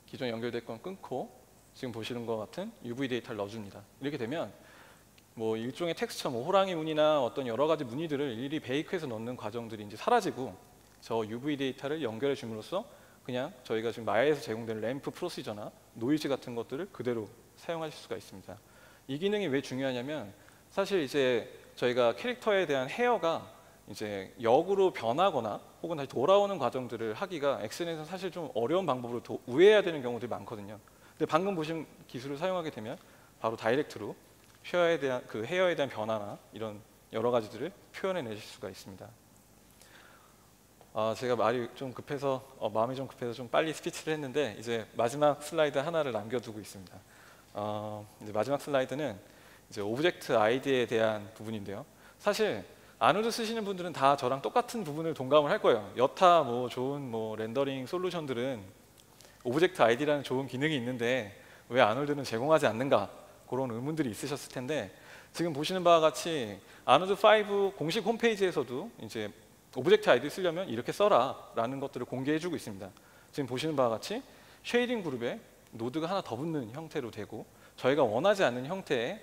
기존에 연결될 건 끊고 지금 보시는 것 같은 UV 데이터를 넣어줍니다. 이렇게 되면 뭐 일종의 텍스처, 뭐 호랑이 무늬나 어떤 여러 가지 무늬들을 일일이 베이크해서 넣는 과정들이 이제 사라지고 저 UV 데이터를 연결해 줌으로써 그냥 저희가 지금 마야에서 제공되는 램프 프로시저나 노이즈 같은 것들을 그대로 사용하실 수가 있습니다. 이 기능이 왜 중요하냐면 사실 이제 저희가 캐릭터에 대한 헤어가 이제 역으로 변하거나 혹은 다시 돌아오는 과정들을 하기가 엑스엔에서는 사실 좀 어려운 방법으로 우회해야 되는 경우들이 많거든요. 근데 방금 보신 기술을 사용하게 되면 바로 다이렉트로 헤어에 대한 변화나 이런 여러 가지들을 표현해 내실 수가 있습니다. 제가 말이 좀 급해서 마음이 좀 급해서 좀 빨리 스피치를 했는데 이제 마지막 슬라이드 하나를 남겨두고 있습니다. 이제 마지막 슬라이드는 이제 오브젝트 아이디에 대한 부분인데요. 사실 아노드 쓰시는 분들은 다 저랑 똑같은 부분을 동감을 할 거예요. 여타 뭐 좋은 뭐 렌더링 솔루션들은 오브젝트 아이디라는 좋은 기능이 있는데 왜 아놀드는 제공하지 않는가 그런 의문들이 있으셨을 텐데 지금 보시는 바와 같이 아노드 5 공식 홈페이지에서도 이제 오브젝트 아이디 쓰려면 이렇게 써라 라는 것들을 공개해주고 있습니다. 지금 보시는 바와 같이 쉐이딩 그룹에 노드가 하나 더 붙는 형태로 되고 저희가 원하지 않는 형태의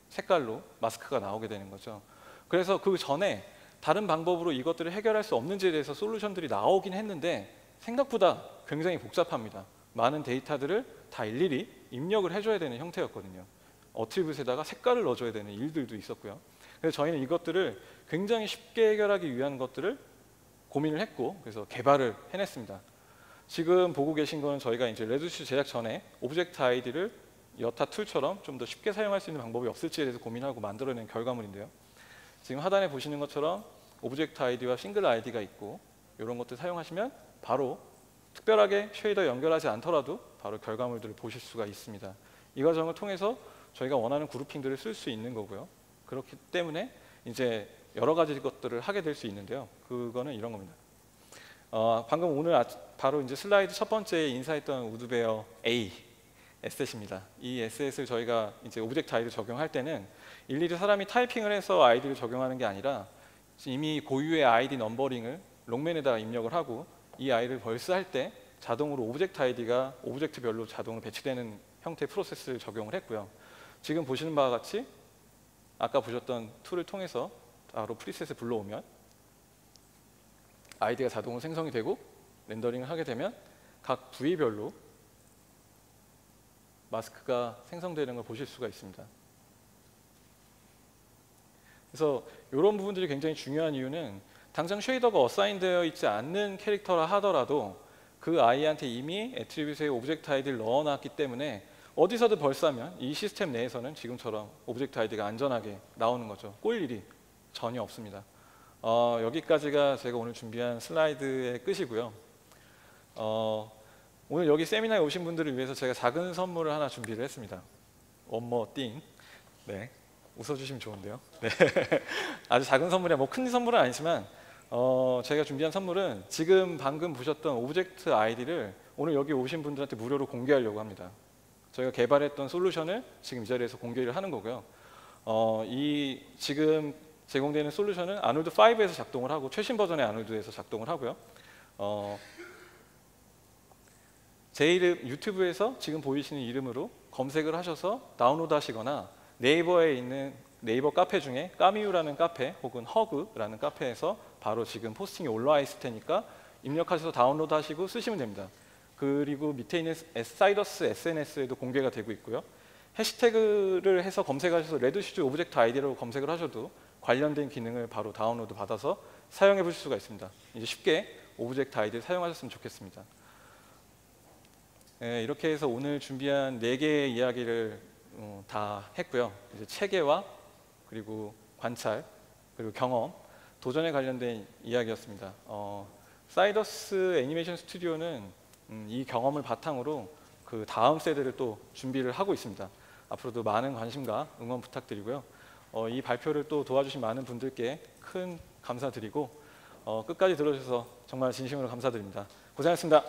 색깔로 마스크가 나오게 되는 거죠. 그래서 그 전에 다른 방법으로 이것들을 해결할 수 없는지에 대해서 솔루션들이 나오긴 했는데 생각보다 굉장히 복잡합니다. 많은 데이터들을 다 일일이 입력을 해줘야 되는 형태였거든요. 어트리뷰트에다가 색깔을 넣어줘야 되는 일들도 있었고요. 그래서 저희는 이것들을 굉장히 쉽게 해결하기 위한 것들을 고민을 했고 그래서 개발을 해냈습니다. 지금 보고 계신 거는 저희가 이제 레드슈 제작 전에 오브젝트 아이디를 여타 툴처럼 좀 더 쉽게 사용할 수 있는 방법이 없을지에 대해서 고민하고 만들어낸 결과물인데요. 지금 하단에 보시는 것처럼 오브젝트 아이디와 싱글 아이디가 있고 이런 것들 사용하시면 바로 특별하게 쉐이더 연결하지 않더라도 바로 결과물들을 보실 수가 있습니다. 이 과정을 통해서 저희가 원하는 그룹핑들을 쓸 수 있는 거고요. 그렇기 때문에 이제 여러 가지 것들을 하게 될 수 있는데요. 그거는 이런 겁니다. 방금 오늘 바로 이제 슬라이드 첫 번째에 인사했던 우드베어 A 에셋입니다. 이 에셋을 저희가 이제 오브젝트 아이디를 적용할 때는 일일이 사람이 타이핑을 해서 아이디를 적용하는 게 아니라 이미 고유의 아이디 넘버링을 롱맨에다가 입력을 하고 이 아이디를 벌스할 때 자동으로 오브젝트 아이디가 오브젝트별로 자동으로 배치되는 형태의 프로세스를 적용을 했고요. 지금 보시는 바와 같이 아까 보셨던 툴을 통해서 바로 프리셋을 불러오면 아이디가 자동으로 생성이 되고 렌더링을 하게 되면 각 부위별로 마스크가 생성되는 걸 보실 수가 있습니다. 그래서 이런 부분들이 굉장히 중요한 이유는 당장 쉐이더가 어사인되어 있지 않는 캐릭터라 하더라도 그 아이한테 이미 애트리뷰트에 오브젝트 아이디를 넣어놨기 때문에 어디서든 벌스하면 이 시스템 내에서는 지금처럼 오브젝트 아이디가 안전하게 나오는 거죠. 꼬일 일이 전혀 없습니다. 여기까지가 제가 오늘 준비한 슬라이드의 끝이고요. 오늘 여기 세미나에 오신 분들을 위해서 제가 작은 선물을 하나 준비를 했습니다. One more thing. 네, 웃어주시면 좋은데요. 네. 아주 작은 선물이야. 뭐 큰 선물은 아니지만 제가 준비한 선물은 지금 방금 보셨던 오브젝트 아이디를 오늘 여기 오신 분들한테 무료로 공개하려고 합니다. 저희가 개발했던 솔루션을 지금 이 자리에서 공개를 하는 거고요. 이 지금 제공되는 솔루션은 아놀드 5에서 작동을 하고 최신 버전의 아놀드에서 작동을 하고요. 제 이름 유튜브에서 지금 보이시는 이름으로 검색을 하셔서 다운로드 하시거나 네이버에 있는 네이버 카페 중에 까미유라는 카페 혹은 허그라는 카페에서 바로 지금 포스팅이 올라와 있을 테니까 입력하셔서 다운로드 하시고 쓰시면 됩니다. 그리고 밑에 있는 사이더스 SNS에도 공개가 되고 있고요. 해시태그를 해서 검색하셔서 레드슈즈 오브젝트 아이디로 검색을 하셔도 관련된 기능을 바로 다운로드 받아서 사용해 보실 수가 있습니다. 이제 쉽게 오브젝트 아이디를 사용하셨으면 좋겠습니다. 네, 이렇게 해서 오늘 준비한 4개의 이야기를 다 했고요. 이제 체계와 그리고 관찰 그리고 경험, 도전에 관련된 이야기였습니다. 사이더스 애니메이션 스튜디오는 이 경험을 바탕으로 그 다음 세대를 또 준비를 하고 있습니다. 앞으로도 많은 관심과 응원 부탁드리고요. 이 발표를 또 도와주신 많은 분들께 큰 감사드리고 끝까지 들어주셔서 정말 진심으로 감사드립니다. 고생하셨습니다.